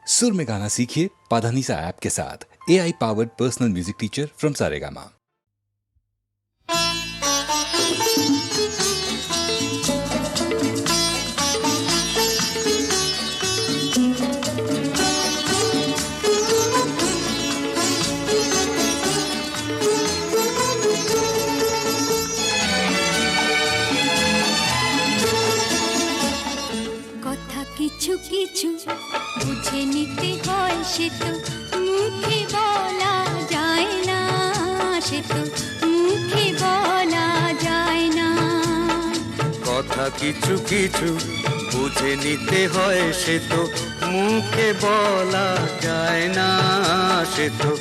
सुर में गाना सीखिए पाधानीसा ऐप के साथ। AI powered personal music teacher from Saregama. কিছু কিছু বুঝে নিতে হয়, সে তো মুখে বলা যায় না, সে তো মুখে বলা যায় না। কথা কিছু কিছু বুঝে নিতে হয়, সে তো মুখে বলা যায় না, সে তো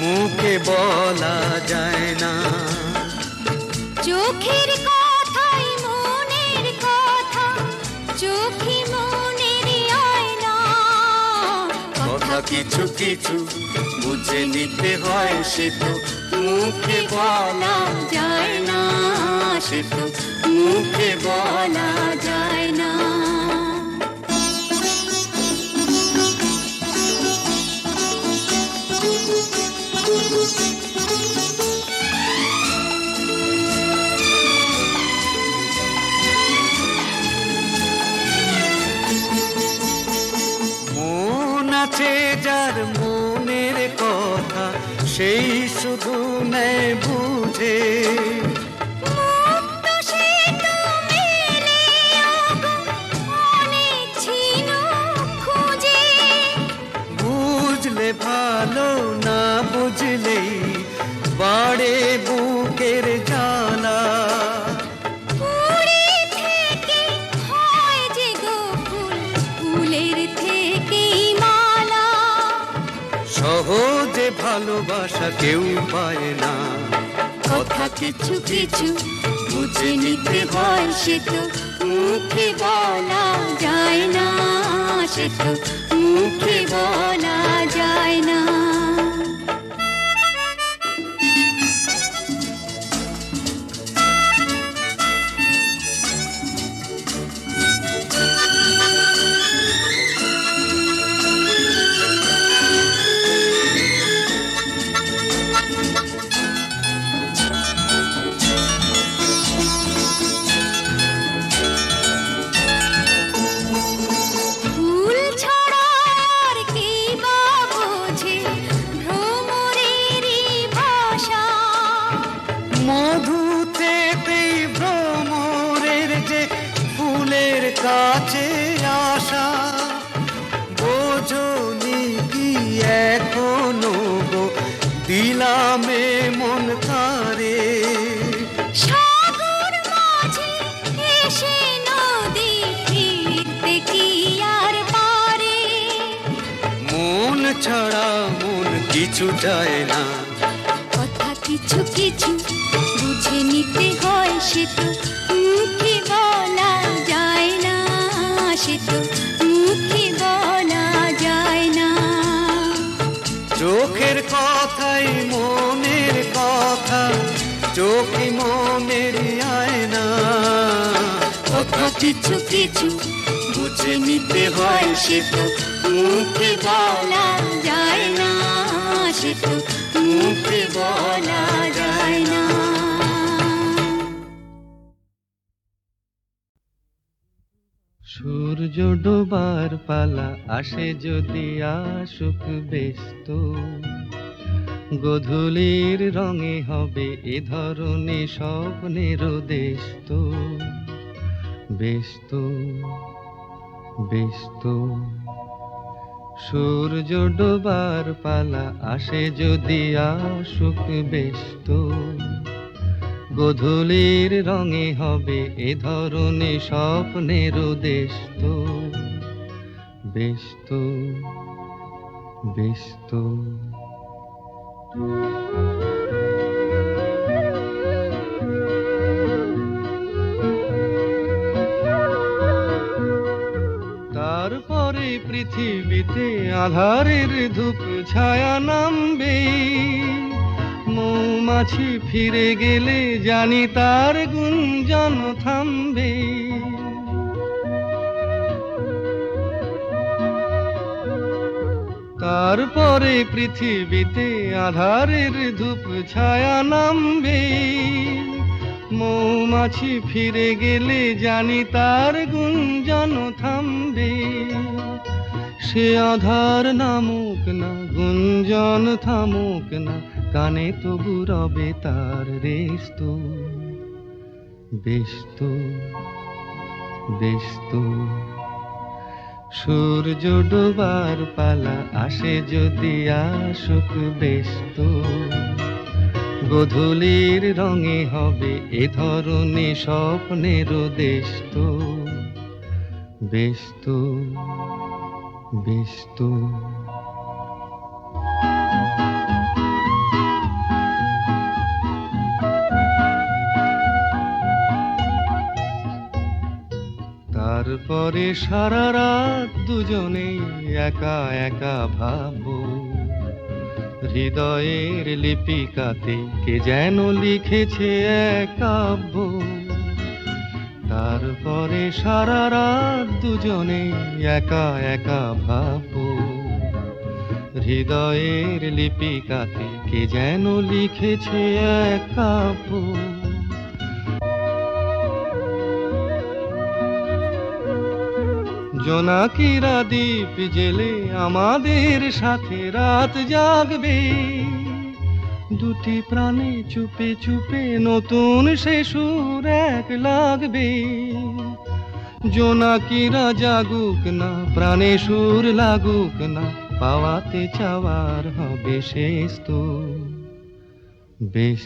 মুখে বলা যায় না। চোখের কথাই মনের কথা, চোখে কিছু কিছু বুঝে নিতে হয়, সে তো মুখে বলা যায় না, সে তো মুখে বলা যায় না। যার মনের কথা সেই শুধু নেয় বুঝে, বুঝলে ভালো, না বুঝলেই বাড়ে বুকের জ্বালা। সহজে ভালোবাসা কেউ পায় না। কথা কিছু কিছু বুঝে নিতে হয়, সে তো মুখে বলা যায় না, সে তো মুখে বলা যায় না। কাছে আসা বোঝনি কি এখনো গো, দিলামে মন তারে। সাগর মাঝে এসে নদী ফিরতে কি আর পারে, মন ছাড়া মন কিছু চায় না। কথা কিছু কিছু বুঝে নিতে হয়, সে তো মুখে বলা যায় না, সে তো মুখে বলা যায় না। চোখের কথাই মনের কথা, চোখে মনের আয়না। কথা কিছু কিছু বুঝে নিতে হয়, সে তো মুখে বলা যায় না, সে তো মুখে বলা যায় না। সূর্য ডোবার পালা আসে যদি আসুক ব্যস্ত, গোধূলির রঙে হবে এ ধরনের স্বপ্নের দেশ তো। ব্যস্ত ব্যস্ত সূর্য ডোবার পালা আসে যদি আসুক ব্যস্ত, গোধূলির রঙে হবে এ ধরনের স্বপ্নের দেশ তো। ব্যস্ত ব্যস্ত তারপরে পৃথিবীতে আধারের ধূপ ছায়া নামবে, মৌমাছি ফিরে গেলে জানি তার গুঞ্জন থামবে। তারপরে পৃথিবীতে আধারের ধূপ ছায়া নামবে, মৌমাছি ফিরে গেলে জানি তার গুঞ্জন থামবে। সে আধার নামুক না, গুঞ্জন থামুক না, কানে তবু রবে তার রেস্ত। বেশ তো সূর্য ডোবার পালা আসে যদি আসুক, বেশ তো গোধূলির রঙে হবে এ ধরনী স্বপ্নেরও দেশ তো। বেশ তো তারপরে সারা রাত দুজনে একা একা ভাববো, হৃদয়ের লিপিকাতে কে যেন লিখেছে এক কাব্য। তারপরে সারা রাত দুজনে একা একা ভাববো, হৃদয়ের লিপিকাতে কে যেন লিখেছে এক কাব্য। জোনাকিরা দ্বীপ জেলে আমাদের সাথে রাত জাগবে, দুটি প্রাণে চুপে চুপে নতুন সে সুর এক লাগবে। জোনাকিরা জাগুক না, প্রাণে সুর লাগুক না, পাওয়াতে চাওয়ার হবে শেষ তো। বেশ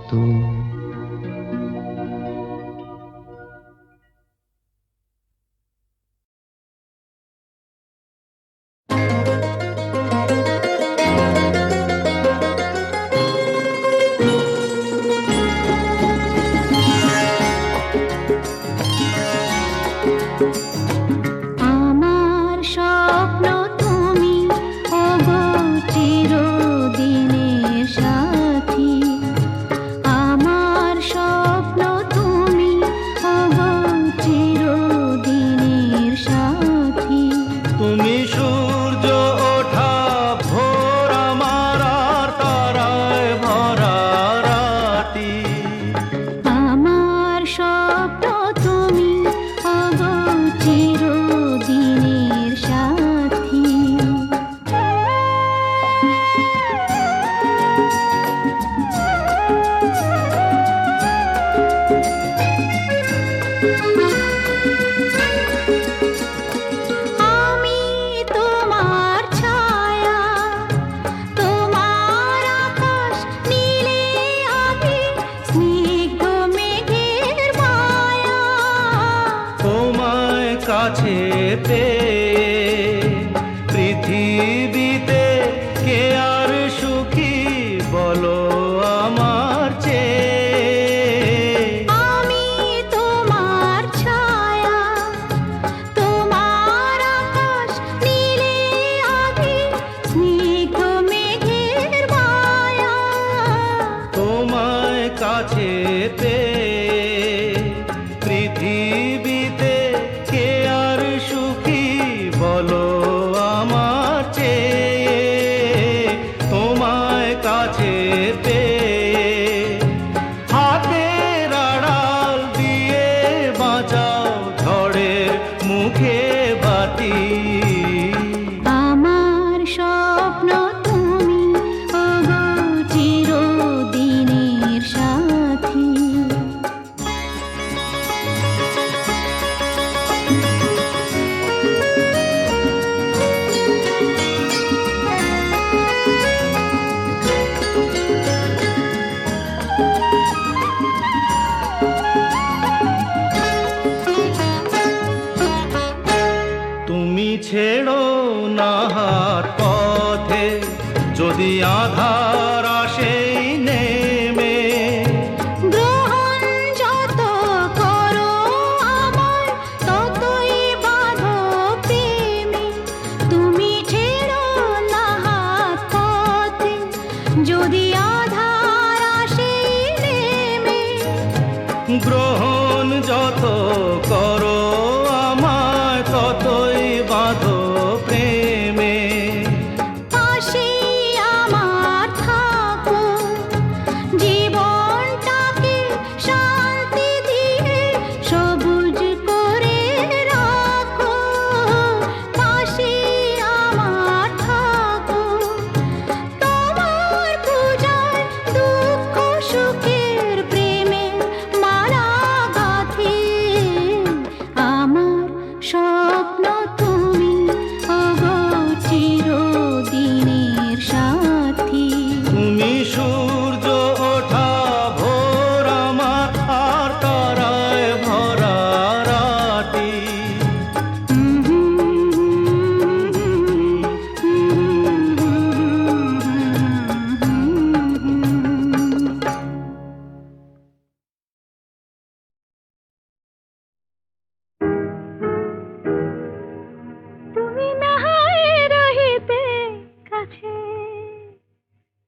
তো আমার স্বপ্ন তুমি ওগো চিরদিনের সাথী, আমার স্বপ্ন তুমি ওগো চিরদিনের সাথী। তুমি সূর্য ওঠা ভোর আমার আর তারায় ভরা রাতি। আমার স্বপ্ন তুমি ওগো চিরদিনের সাথী। আমি তোমার ছায়া, তোমার আকাশ নীলে আভি, স্নিগ্ধ মেঘের মায়া। তোমায় কাছে পেয়ে পৃথিবীতে কে আর সুখী বলো আমার চেয়ে। আমি তোমার ছায়া, তোমার আকাশ নীলে আভি, স্নিগ্ধ মেঘের মায়া। তোমায় কাছে পেয়ে পৃথিবীতে কে আর সুখী বলো আমার চেয়ে। তোমায় কাছে পেয়ে হাতের আড়াল দিয়ে বাঁচাও ঝড়ের মুখে বাতি। আমার স্বপ্ন তুমি ওগো চিরদিনের সাথী। তুমি ছেড়ো না হাত পথে যদি আধার আসে নেমে। গ্রহণ যত করো আমার ততই বাঁধো প্রেমে। তুমি ছেড়ো না হাত পথে যদি আধার আসে নেমে। গ্রহণ যত করো আমায় ততই বাঁধো তুমি ওগো চিরদিনের সাথী। তুমি সূর্য ওঠা ভোর আমার আর তারায় ভরা রাতি। তুমি না হয় রহিতে কাছে,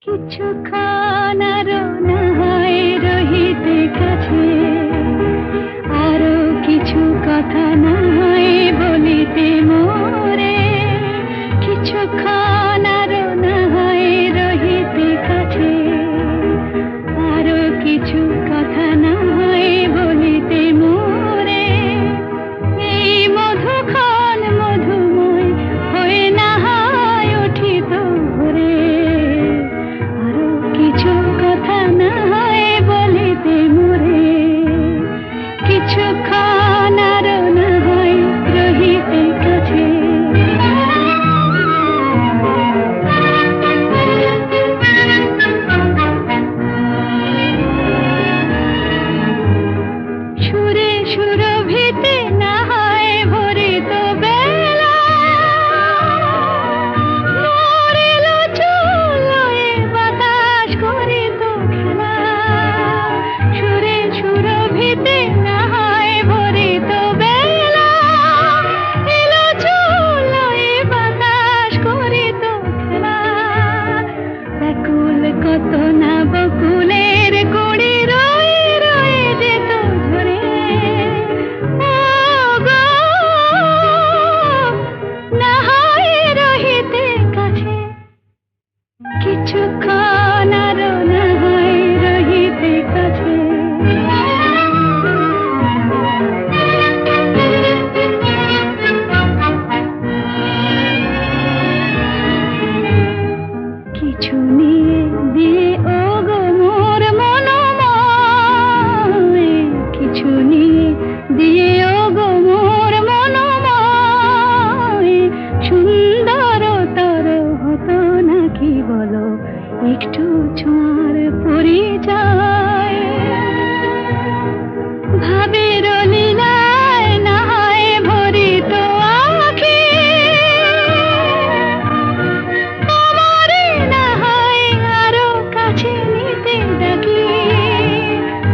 কিছুক্ষণ আরো না হয় রহিতে কাছে, আরো কিছু কথা না হয় বলিতে মোরে, কিছুক্ষণ আরো না হয় রহিতে কাছে, আরো কিছু কথা না হয় বলিতে মোরে। এই মধুক্ষণ মধুময় হয়ে না হয় উঠিত ভোরে, আরো কিছু কথা না হয় বলিতে মোরে, কিছুক্ষণ আরো না হয় রহিতে কাছে। সুরে সুরভিতে না হয় ভরিত বেলা, মরিল চুলোয় বাতাস করিত খেলা। সুরে সুরভিতে না হয় ভরিত বেলা, এলো চুলোয় বাতাস করিত খেলা। ব্যাকুল কত না বকুলের কুড়ি রয়ে রয়ে যেত ঝরে, ওগো না হয় রহিতে কাছে, কিছুক্ষণ আরো না হয় রহিতে কাছে। কিছু নিয়ে দিয়ে ওগো মোর মনোময়, কিছু নিয়ে দিয়ে ওগো মোর মনোময়, সুন্দরতর হতো নাকি বলো একটু ছোঁয়ার পরিচয়। ভাবের লীলায় না হয় ভরিত আঁখি, আমারে না হয় আরো কাছে নিতে ডাকি।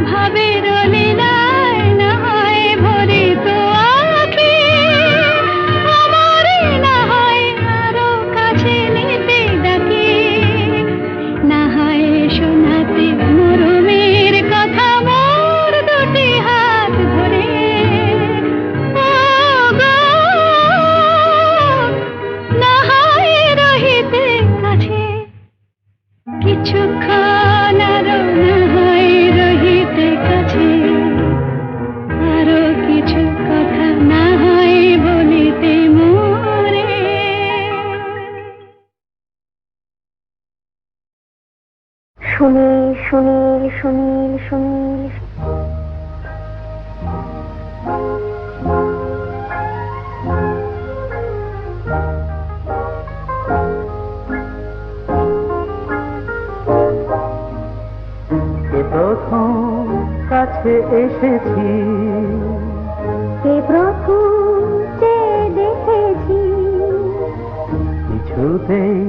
ভাবের লীলায় না হয় ভরিত আঁখি, আমারে না হয় আরো কাছে নিতে ডাকি। না হয় শোনাতে মরমের কথা মোর দুটি হাত ধরে, ওগো না হয় রহিতে কাছে, কিছুক্ষণ আরো না হয় রহিতে কাছে, আরো কিছু কথা না হয় বলিতে মোরে। সুনীল সুনীল সুনীল সুনীল এ প্রথম কাছে এসেছি, কে প্রথম চেয়ে দেখেছি, কিছুতেই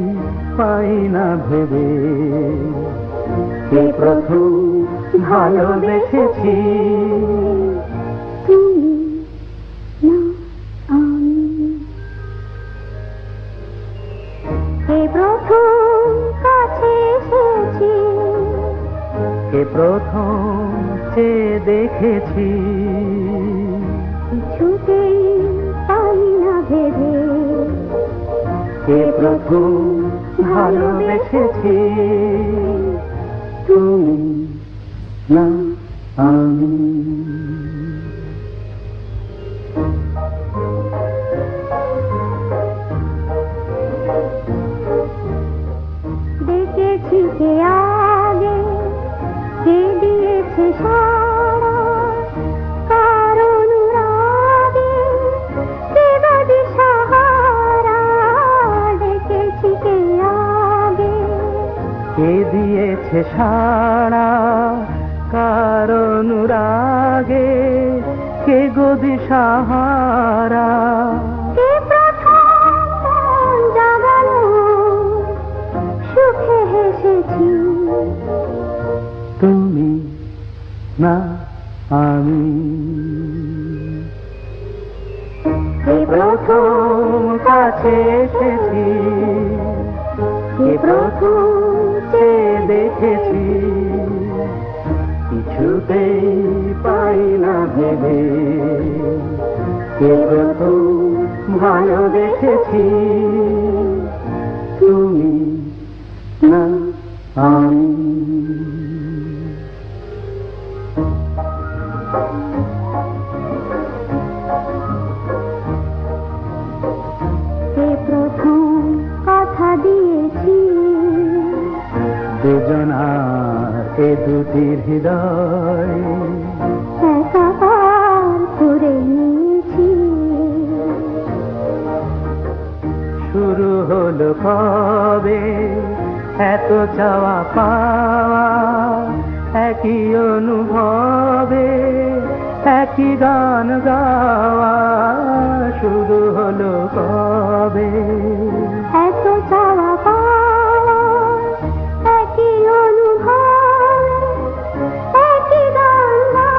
পাই না ভেবে। কে প্রথম ভালোবেসেছি, তুমি না আমি। কে প্রথম কাছে এসেছি, কে প্রথম চেয়ে দেখেছি, কিছুতেই পাই না ভেবে। কে প্রথম ভালোবেসেছি, তুমি না আমি। দেখেছি কে আগে, কে দিয়েছে সারা, কার অনুরাগে কে বা দিশা দিয়েছে সাড়া কার অনুরাগে, কে গো দিশাহারা? কে প্রথম মন জাগালো, সুখে হেসেছি। তুমি না আমি। কে প্রথম কাছে এসেছি, কে প্রথম চেয়ে দেখেছি, কিছুতেই পাই না ভেবে, কে প্রথম ভালোবেসেছি, তুমি না আমি। কে প্রথম কথা দিয়েছি, দুজনার এ দুটি হৃদয় একাকার করে নিয়েছি। শুরু হলো কবে এত চাওয়া পাওয়া, একই অনুভবে একই গান গাওয়া। শুরু হলো কবে এত চাওয়া পাওয়া, একই অনুভব, একই গান গাওয়া।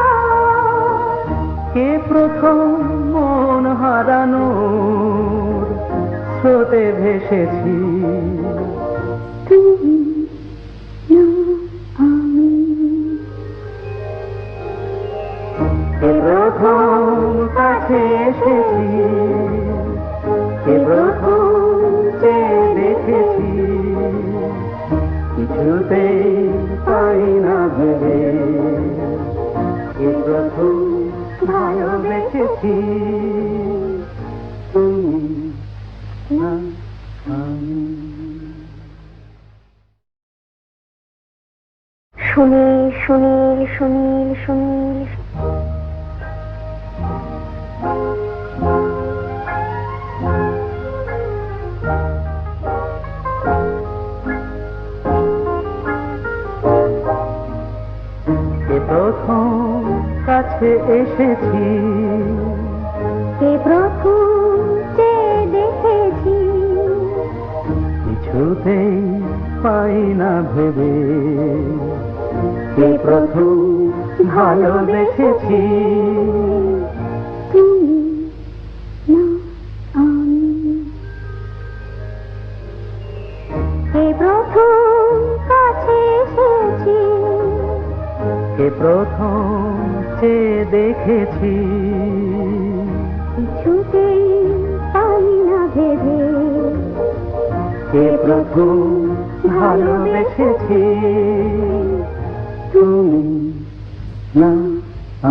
কে প্রথম মন হারানোর স্রোতে ভেসেছি, তুমি না আমি। কে প্রথম কাছে এসেছি, কে প্রথম চেয়ে দেখেছি, কিছুতেই পাই না ভেবে, কে প্রথম ভালোবেসেছি, তুমি না আমি। সুনীল সুনীল সুনীল সুনীল, কে প্রথম কাছে এসেছি, কে প্রথম চেয়ে দেখেছি, কিছুতেই পাই না ভেবে, কে প্রথম ভালোবেসেছি, তুমি না আমি। কে প্রথম কাছে এসেছি, কে প্রথম চেয়ে দেখেছি, কিছুতেই পাই না ভেবে, কে প্রথম ভালোবেসেছি, তুমি না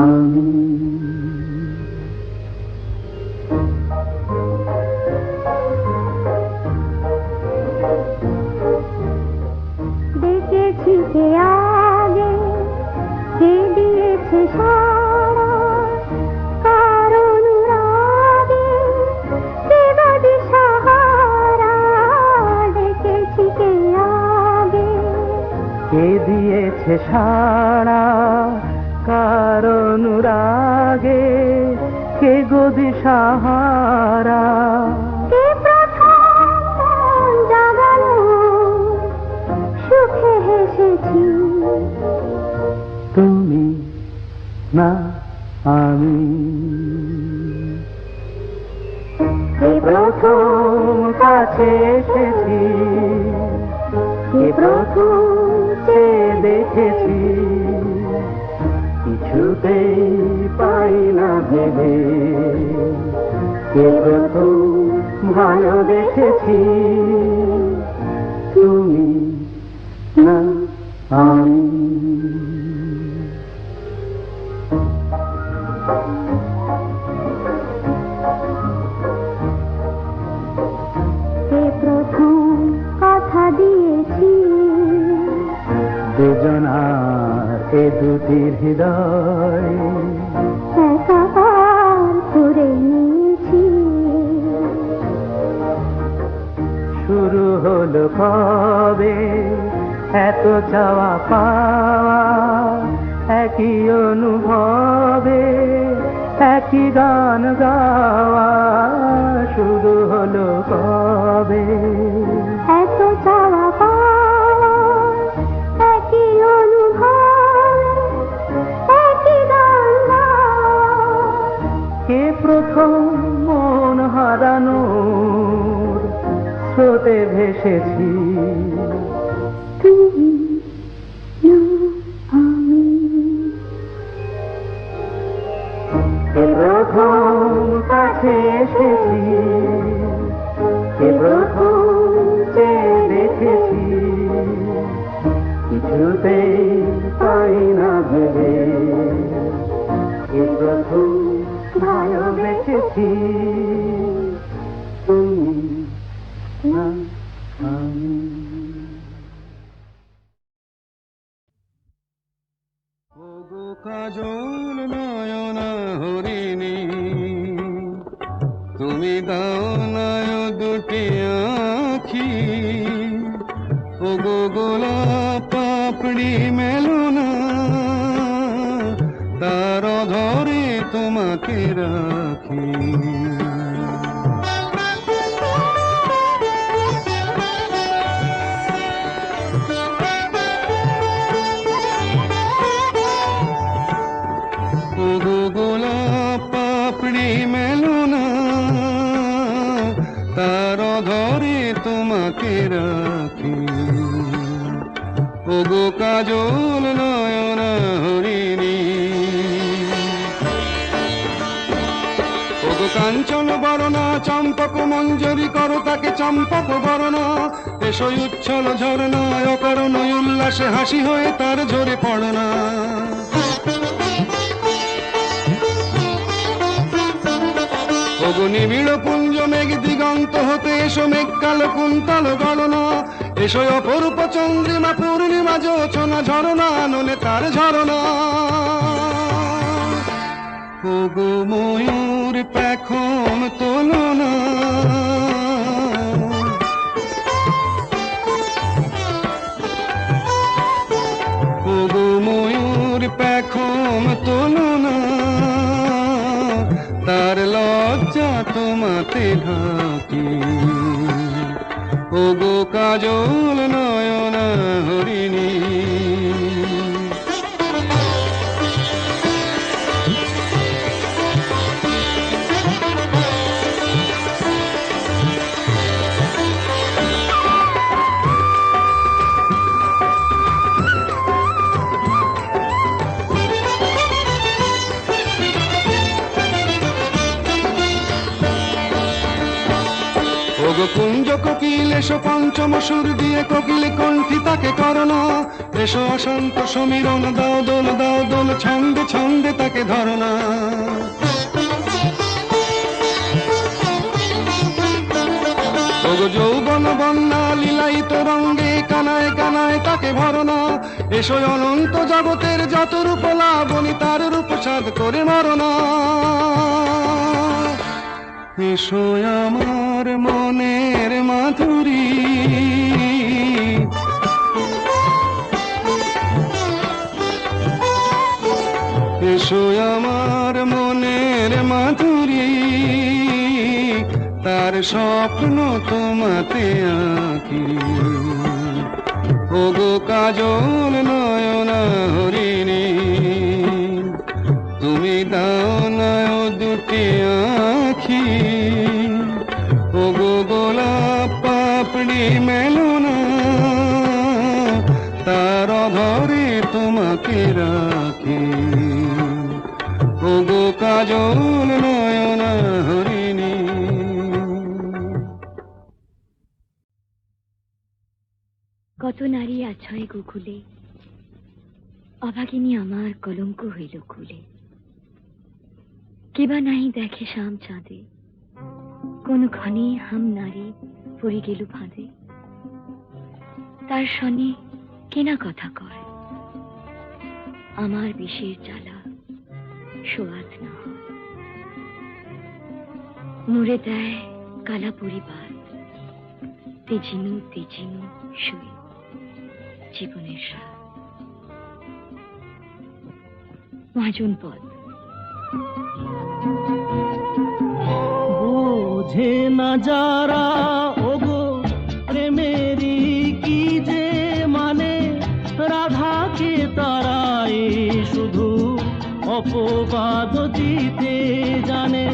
আমি। দেখেছি কে আগে, কে দিয়েছে সাড়া কার অনুরাগে, কে বা দিশাহারা। দেখেছি কে আগে, কে দিয়েছে সাড়া কার অনুরাগে, কে গো দিশাহারা? কে প্রথম মন জাগালো, সুখে হেসেছি। তুমি না আমি। কে প্রথম কাছে এসেছি, কে প্রথম চেয়ে দেখেছি, কিছুতেই পাই না ভেবে, কে প্রথম ভালোবেসেছি, তুমি না আমি। কে প্রথম কথা দিয়েছি, দুজনার এ দুটি হৃদয় একাকার করে নিয়েছি। শুরু হলো কবে এত চাওয়া পাওয়া একই অনুভবে, একই গান গাওয়া শুরু হলো কবে? এত চাওয়া পাওয়া একই অনুভব, একই গান গাওয়া। কে প্রথম মন হারানোর স্রোতে ভেসেছি? তুমি না আমি। কে প্রথম কাছে এসেছি? কে প্রথম চেয়ে দেখেছি? কিছুতেই পাই না ভেবে কে প্রথম ভালোবেসেছি? তুমি না আমি। ওগো কাজল নয়না হরিণী, তুমি দাও নয় দুটি আখি। ওগো গোলাপ পাপড়ি মেলো না, তার ধরে তোমাকে রাখি। ওগো গোলাপ পাপড়ি মেলো না, তার ধরে তোমাকে রাখি। ওগো কাজল নয়না হরিণী, ওগো কাঞ্চন বরণা চম্পক মঞ্জরি করো তাকে চম্পক বরণা। এসোই উচ্ছল ঝরনা অকারণ উল্লাসে হাসি হয়ে তার ঝরে পড়ো না। ওগো নিবিড় পুঞ্জ মেঘ দিগন্ত হতে এসো মেঘ কালো কুন্তল গণনা। এসো অপরূপ চন্দ্রিমা পূর্ণিমা জোছনা ঝরনা নলে তার ঝরনা। ওগো ময়ূর পেখম তোলো না, ওগো ময়ূর পেখম তোলো না, তার লজ্জা তোমাতে ঢাকি। ওগো কাজল নয়না হরিণী, ওগো কুঞ্জ কোকিল এসো পঞ্চম সুর দিয়ে কোকিল কণ্ঠী তাকে করোনা। এসো অশান্ত সমীরণ দাও দোল ছন্দে ছন্দে তাকে ধরনা। ওগো যৌবন বন্যা লীলায়িত রঙ্গে কানায় কানায় তাকে ভরনা। এসো অনন্ত জগতের যত রূপ লাবণী তার রূপ সাধ করে মরনা। এসো আমার মনের মাধুরী, এসো আমার মনের মাধুরী, তার স্বপ্ন তোমাতে আঁকি। ওগো কাজল নয়না হরিণী, তুমি দাও নয় দুটি আঁখি। ওগো গোলাপ পাপড়ি মেলো না, তার ধরে তোমাকে রাখি। ওগো কাজল নয়না হরিণী। কত নারী আছয় গোকুলে, অভাগিনী আমার কলঙ্ক হইল খুলে। কেবা নাই দেখে শাম চাঁদে, কোন ক্ষণে হাম নারী পড়ি গেল ফাঁদে। তার সনে কেনা কথা কয়, আমার বিষের জ্বালা সোয়াদ না হয়। মুড়ে দেয় কালা পরিবার, তেজিনু তেজিনু শুয়ে। জীবনের স্বাদ। মহাজন পদ। বোঝে না যারা ওগো প্রেমেরই কি যে মানে, রাধাকে তারাই শুধু অপবাদ দিতে জানে।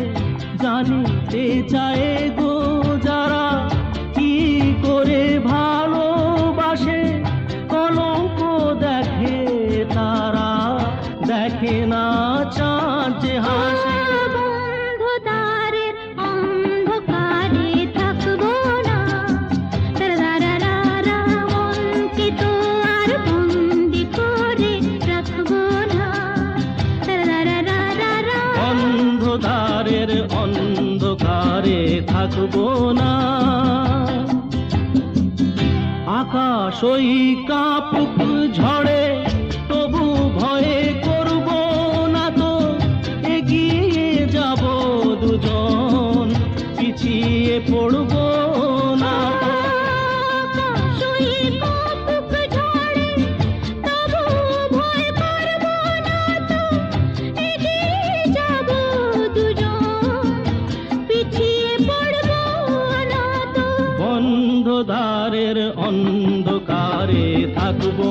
জানিতে চায় গো যারা কি করে ভালোবাসে, কলঙ্ক দেখে তারা, দেখে না চাঁদ যে হাসে। বন্ধু দ্বারের অন্ধকারে থাকবো না, তারারারা মনকে তো আর বন্দি করে রাখবো না, তারারারা অন্ধকারের অন্ধকারে থাকবো না। আকাশ ওই কাপুক ঝড়ে তবু ভয়ে করব না তো, এগিয়ে যাব দুজন, পিছিয়ে পড়ব না তো। আকাশই কাপুক ঝড়ে তবু ভয় করবো না তো, এগিয়ে যাব দুজন, পিছিয়ে পড়বো না তো। বন্ধ দ্বারের অন্ধকারে থাকবো